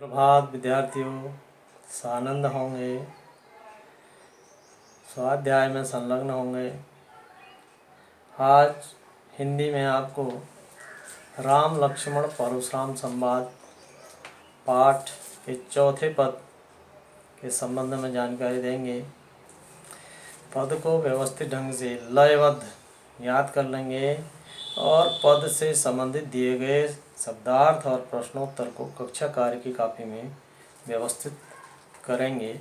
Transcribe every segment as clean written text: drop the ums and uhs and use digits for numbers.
प्रभात विद्यार्थियों, सानंद होंगे, स्वाध्याय में संलग्न होंगे। आज हिंदी में आपको राम लक्ष्मण परशुराम संवाद पाठ के चौथे पद के संबंध में जानकारी देंगे। पद को व्यवस्थित ढंग से लयबद्ध याद कर लेंगे और पद से संबंधित दिए गए शब्दार्थ और प्रश्नोत्तर को कक्षा कार्य की कॉपी में व्यवस्थित करेंगे।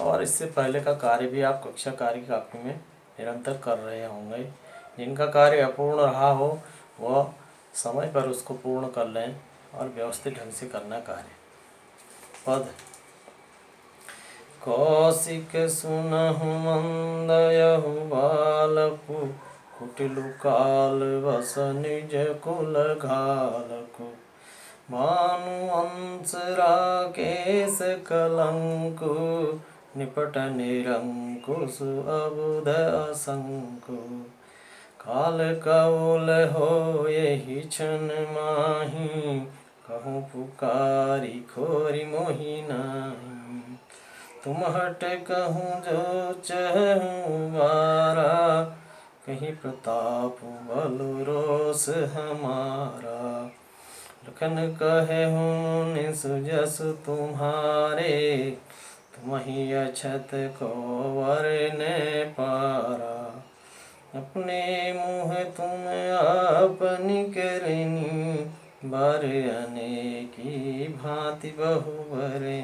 और इससे पहले का कार्य भी आप कक्षा कार्य की कॉपी में निरंतर कर रहे होंगे। जिनका कार्य अपूर्ण रहा हो वह समय पर उसको पूर्ण कर लें और व्यवस्थित ढंग से करना कार्य। पद कौशिक सुनहु मंदयहु बालकु कुटिल काल बस निज कुल घालकु भानु अंश राकेश कलंकु निपट निरंकुश अबुध असंकु काल कौल हो यही क्षण माही कहूँ पुकारी खोरी मोहि नाही तुम हट कहूँ जो चहूँ बारा कहीं प्रताप बल रोष हमारा लखन कहे हूँ सुजस तुम्हारे तुम ही अछत को वरने पारा अपने मुँह तुम अपनी करनी बर अनेकी भांति बहुवरनी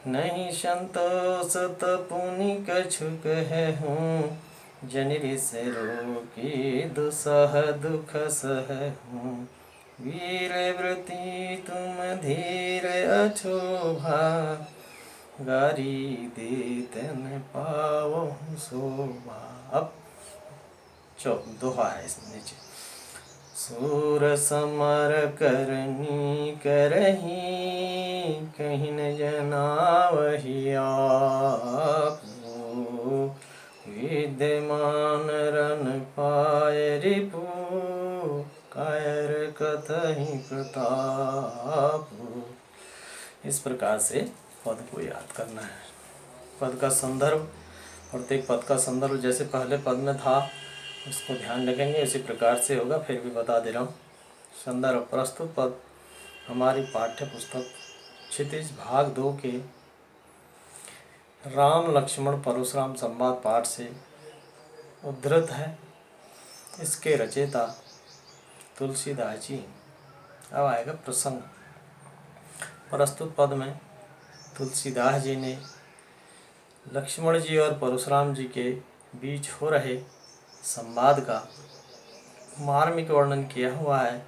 नहीं संतोष तपुनि कछु कहे हूँ जनिरि से रोकी दुसह दुख सह हूँ वीर व्रती तुम धीर अछोभा गारी देतन पाओ शोभा। अब दोहा है इसमें नीचे सूर समर करनी करही कहीं न जनावही आपो विद्यमान रन पाय रिपु कायर कतहि प्रताप। इस प्रकार से पद को याद करना है। पद का संदर्भ, प्रत्येक पद का संदर्भ जैसे पहले पद में था उसको ध्यान रखेंगे, इसी प्रकार से होगा। फिर भी बता दे रहा हूँ। संदर्भ प्रस्तुत पद हमारी पाठ्य पुस्तक क्षितिज भाग 2 के राम लक्ष्मण परशुराम संवाद पाठ से उद्धृत है। इसके रचयिता तुलसीदास जी। अब आएगा प्रसंग। प्रस्तुत पद में तुलसीदास जी ने लक्ष्मण जी और परशुराम जी के बीच हो रहे संवाद का मार्मिक वर्णन किया हुआ है।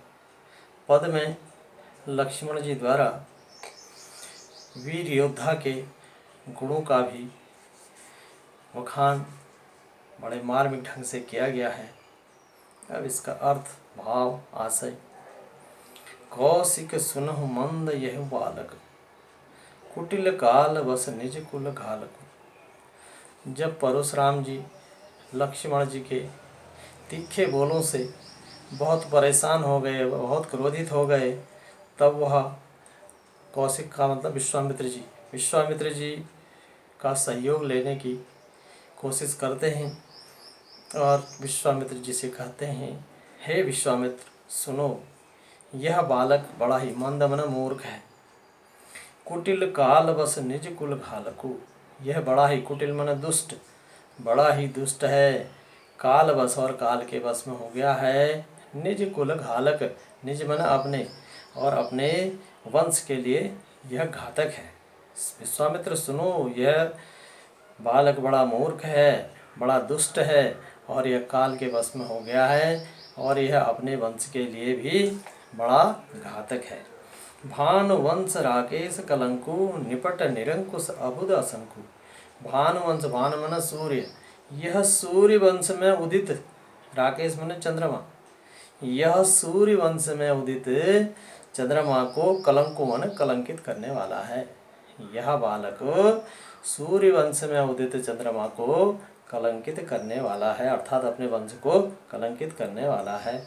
पद में लक्ष्मण जी द्वारा वीर योद्धा के गुणों का भी वखान बड़े मार्मिक ढंग से किया गया है। अब इसका अर्थ, भाव, आशय। कौशिक सुनहु मंद यह बालक कुटिल काल बस निज कुल घालक। जब परशुराम जी लक्ष्मण जी के तीखे बोलों से बहुत परेशान हो गए, बहुत क्रोधित हो गए, तब वह कौशिक का मतलब विश्वामित्र जी का सहयोग लेने की कोशिश करते हैं और विश्वामित्र जी से कहते हैं, हे विश्वामित्र सुनो, यह बालक बड़ा ही मंद मन मूर्ख है। कुटिल काल बस निज कुल घालकु, यह बड़ा ही कुटिल मन दुष्ट, बड़ा ही दुष्ट है। काल बस और काल के बस में हो गया है। निज कुल घालक, निज मन अपने और अपने वंश के लिए यह घातक है। विश्वामित्र सुनो, यह बालक बड़ा मूर्ख है, बड़ा दुष्ट है और यह काल के वश में हो गया है और यह अपने वंश के लिए भी बड़ा घातक है। भानुवंश राकेश कलंकु निपट निरंकुश अबुध असंकु। भानुवंश, भानु मन सूर्य, यह सूर्य वंश में उदित, राकेश मन चंद्रमा, यह सूर्य वंश में उदित चंद्रमा को कलंकु मन कलंकित करने वाला है। यह बालक सूर्य वंश में उदित चंद्रमा को कलंकित करने वाला है, अर्थात अपने वंश को कलंकित करने वाला है।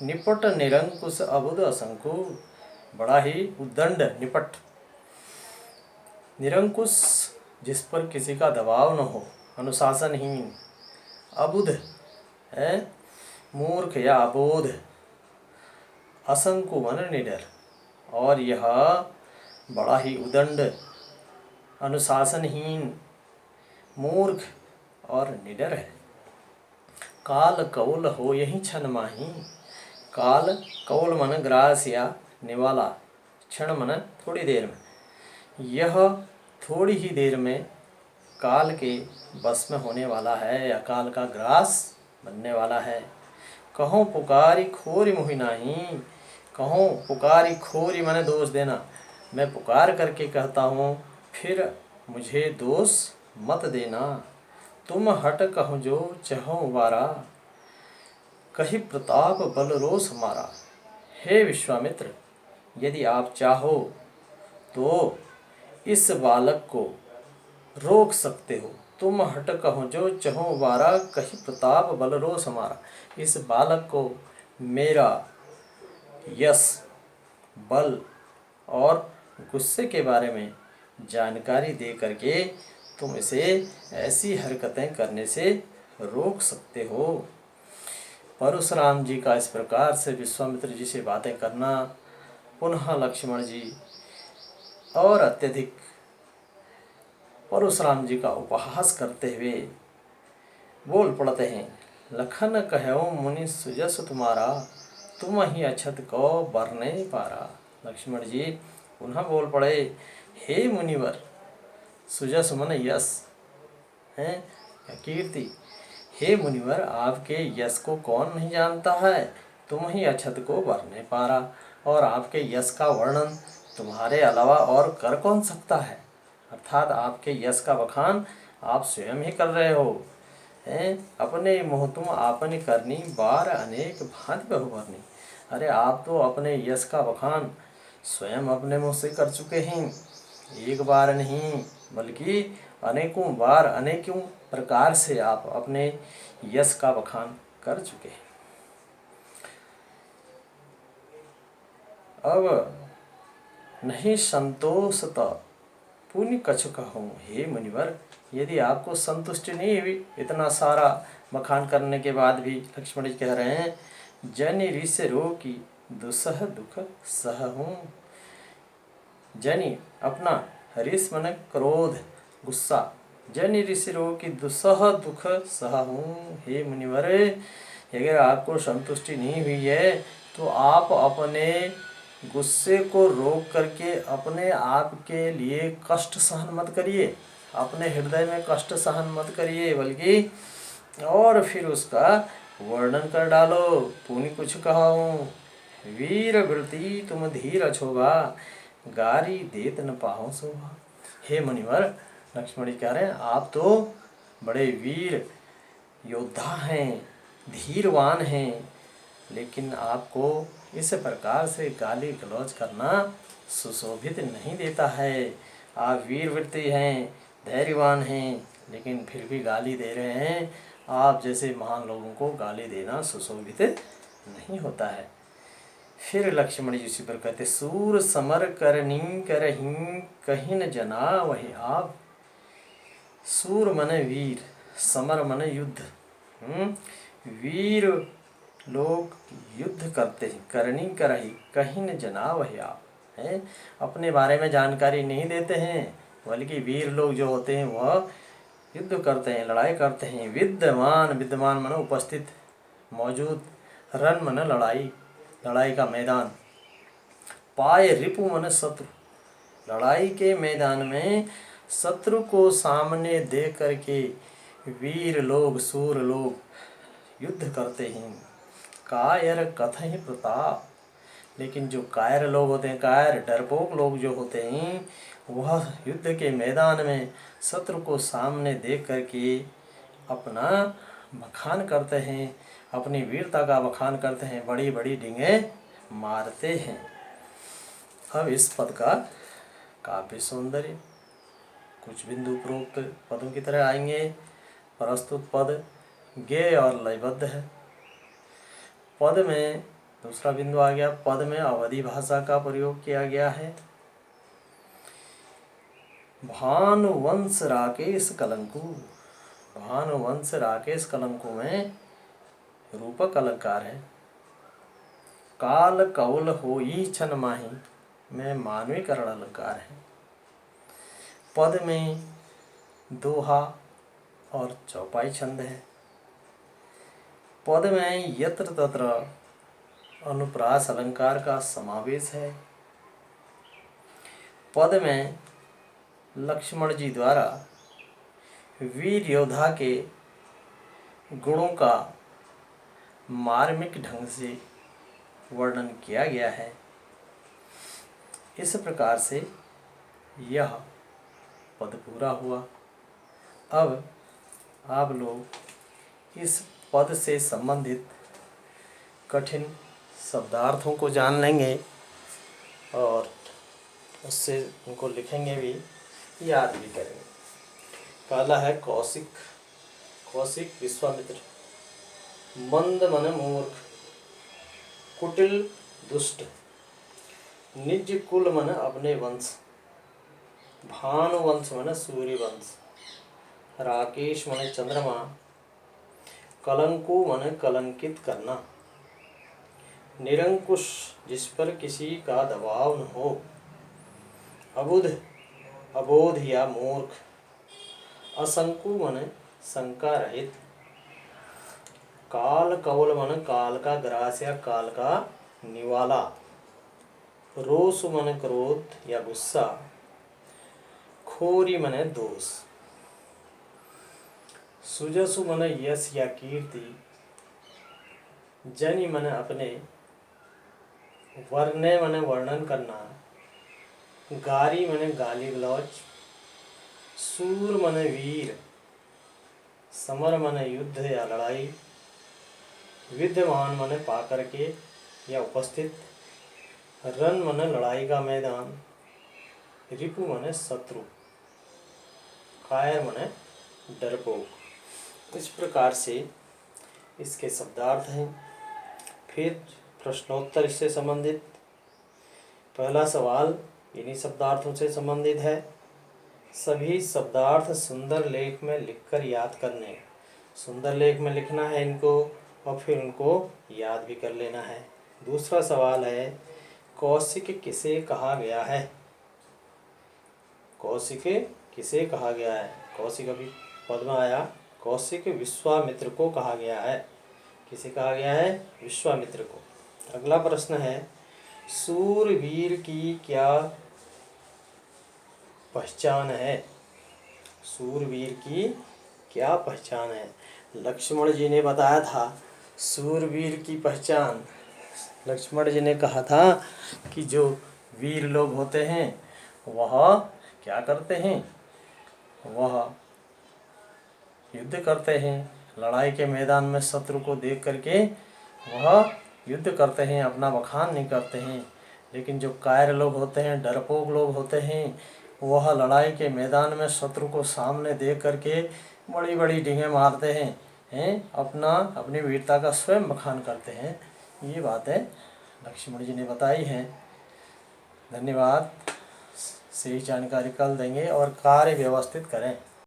निपट निरंकुश अबुध असंकु, बड़ा ही उद्दंड निपट, निरंकुश, जिस पर किसी का दबाव न हो, अनुशासनहीन, अबुध है, मूर्ख या अबोध, असंकु मन निडर। और यह बड़ा ही उदंड, अनुशासनहीन, मूर्ख और निडर है। काल कौल हो यही क्षण माही। काल कौल मन ग्रास या निवाला, क्षण मन थोड़ी देर में। यह थोड़ी ही देर में काल के बस में होने वाला है या काल का ग्रास बनने वाला है। कहो पुकारी खोरी मुहि नाही। कहो पुकारी खोरी माने दोष देना। मैं पुकार करके कहता हूँ, फिर मुझे दोष मत देना। तुम हट कहूँ जो चहो वारा, कही प्रताप बल रोष हमारा। हे विश्वामित्र, यदि आप चाहो तो इस बालक को रोक सकते हो। तुम हट कहो जो चहो वारा, कही प्रताप बल रोष हमारा। इस बालक को मेरा यश, बल और गुस्से के बारे में जानकारी दे करके तुम इसे ऐसी हरकतें करने से रोक सकते हो। परशुराम जी का इस प्रकार से विश्वामित्र जी से बातें करना, पुनः लक्ष्मण जी और अत्यधिक परशुराम जी का उपहास करते हुए बोल पड़ते हैं। लखन कहो मुनि सुजस तुम्हारा, तुम ही अछत को बरने पारा। लक्ष्मण जी पुनः बोल पड़े, हे मुनिवर, सुजस मन यश है, कीर्ति। हे मुनिवर, आपके यश को कौन नहीं जानता है। तुम ही अछत को बरने पारा, और आपके यश का वर्णन तुम्हारे अलावा और कर कौन सकता है। अर्थात आपके यश का बखान आप स्वयं ही कर रहे हो। हैं, अपने मुँह तुम आपने करनी, बार अनेक भांति बहुबरनी। अरे आप तो अपने यश का बखान स्वयं अपने मुँह से कर चुके हैं। एक बार नहीं बल्कि अनेकों बार, अनेकों प्रकार से आप अपने यश का बखान कर चुके हैं। अब नहीं संतोषत पुण्य कछु कहूँ। हे मुनिवर, यदि आपको संतुष्टि नहीं हुई इतना सारा बखान करने के बाद भी, लक्ष्मण जी कह रहे हैं, जनि रिस रोकी दुसह दुख सहूँ। जनि अपना, रिस मन क्रोध, गुस्सा, जनि ऋषि रोकी दुसह दुख सहूँ। हे मुनिवर, अगर आपको संतुष्टि नहीं हुई है तो आप अपने गुस्से को रोक करके अपने आप के लिए कष्ट सहन मत करिए, अपने हृदय में कष्ट सहन मत करिए, बल्कि और फिर उसका वर्णन कर डालो। पुनि कुछ कहूँ, वीर वृत्ति तुम धीर अछोगा, गारी देत न पाहो शोभा। हे मुनिवर, लक्ष्मण जी कह रहे हैं, आप तो बड़े वीर योद्धा हैं, धीरवान हैं, लेकिन आपको इस प्रकार से गाली गलौज करना सुशोभित नहीं देता है। आप वीरवृत्ति हैं, धैर्यवान हैं, लेकिन फिर भी गाली दे रहे हैं। आप जैसे महान लोगों को गाली देना सुशोभित नहीं होता है। फिर लक्ष्मण जी इसी पर कहते, सूर समर करनी करहीं, कहीं न जना वही आप। सूर मन वीर, समर मन युद्ध। वीर लोग युद्ध करते हैं, करनी करही, कहीं न जना वही आप हैं। अपने बारे में जानकारी नहीं देते हैं, बल्कि वीर लोग जो होते हैं वह युद्ध करते हैं, लड़ाई करते हैं। विद्यमान, विद्यमान माने उपस्थित, मौजूद, रण माने लड़ाई, लड़ाई का मैदान। पाए रिपु माने शत्रु, लड़ाई के मैदान में शत्रु को सामने देख करके वीर लोग, सूर लोग युद्ध करते हैं। कायर कथहि प्रताप, लेकिन जो कायर लोग होते हैं, कायर डरपोक लोग जो होते हैं, वह युद्ध के मैदान में शत्रु को सामने देख करके अपना बखान करते हैं, अपनी वीरता का बखान करते हैं, बड़ी बड़ी डींगें मारते हैं। अब इस पद का काव्य सौंदर्य कुछ बिंदु उपरोक्त पदों की तरह आएंगे। प्रस्तुत पद गेय और लयबद्ध है। पद में दूसरा बिंदु आ गया, पद में अवधि भाषा का प्रयोग किया गया है। भानुवंश राकेश कलंकु, भानुवंश राकेश कलंकु में रूपक अलंकार है। काल कौल होई छन माही में मानवीकरण अलंकार है। पद में दोहा और चौपाई छंद है। पद में यत्र तत्र अनुप्रास अलंकार का समावेश है। पद में लक्ष्मण जी द्वारा वीर योद्धा के गुणों का मार्मिक ढंग से वर्णन किया गया है। इस प्रकार से यह पद पूरा हुआ। अब आप लोग इस पद से संबंधित कठिन शब्दार्थों को जान लेंगे और उससे उनको लिखेंगे भी, याद भी करेंगे। पहला है कौशिक। कौशिक विश्वामित्र। मंद मन मूर्ख, कुटिल दुष्ट, निज कुल मन अपने वंश, भानुवंश मन सूर्य वंश, राकेश मन चंद्रमा, कलंकु मन कलंकित करना, निरंकुश जिस पर किसी का दबाव न हो, अबुध अबोध या मूर्ख, असंकु मन शंका रहित, काल कौल मन काल का ग्रास या काल का निवाला, रोष मन क्रोध या गुस्सा, खोरी मन दोष, सुजसु मन यश या कीर्ति, जनि मन अपने, वर्णे मन वर्णन करना, गारी मन गाली गलौज, सूर मन वीर, समर मन युद्ध या लड़ाई, विद्यमान मन पाकर के या उपस्थित, रण मन लड़ाई का मैदान, रिपु मन शत्रु, कायर मन डरपोक। इस प्रकार से इसके शब्दार्थ हैं। फिर प्रश्नोत्तर इससे संबंधित। पहला सवाल इन्हीं शब्दार्थों से संबंधित है। सभी शब्दार्थ सुंदर लेख में लिखकर याद करने। सुंदर लेख में लिखना है इनको और फिर उनको याद भी कर लेना है। दूसरा सवाल है, कौशिक किसे कहा गया है? कौशिक किसे कहा गया है? कौशिक अभी पद में आया। कौशिक विश्वामित्र को कहा गया है। किसे कहा गया है? विश्वामित्र को। अगला प्रश्न है, सूरवीर की क्या पहचान है? सूरवीर की क्या पहचान है? लक्ष्मण जी ने बताया था सूरवीर की पहचान। लक्ष्मण जी ने कहा था कि जो वीर लोग होते हैं वह क्या करते हैं? वह युद्ध करते हैं। लड़ाई के मैदान में शत्रु को देख करके वह युद्ध करते हैं, अपना बखान नहीं करते हैं। लेकिन जो कायर लोग होते हैं, डरपोक लोग होते हैं, वह लड़ाई के मैदान में शत्रु को सामने देख करके बड़ी बड़ी डींगें मारते हैं, अपनी वीरता का स्वयं बखान करते हैं। ये बातें लक्ष्मण जी ने बताई हैं। धन्यवाद। सही जानकारी कल देंगे और कार्य व्यवस्थित करें।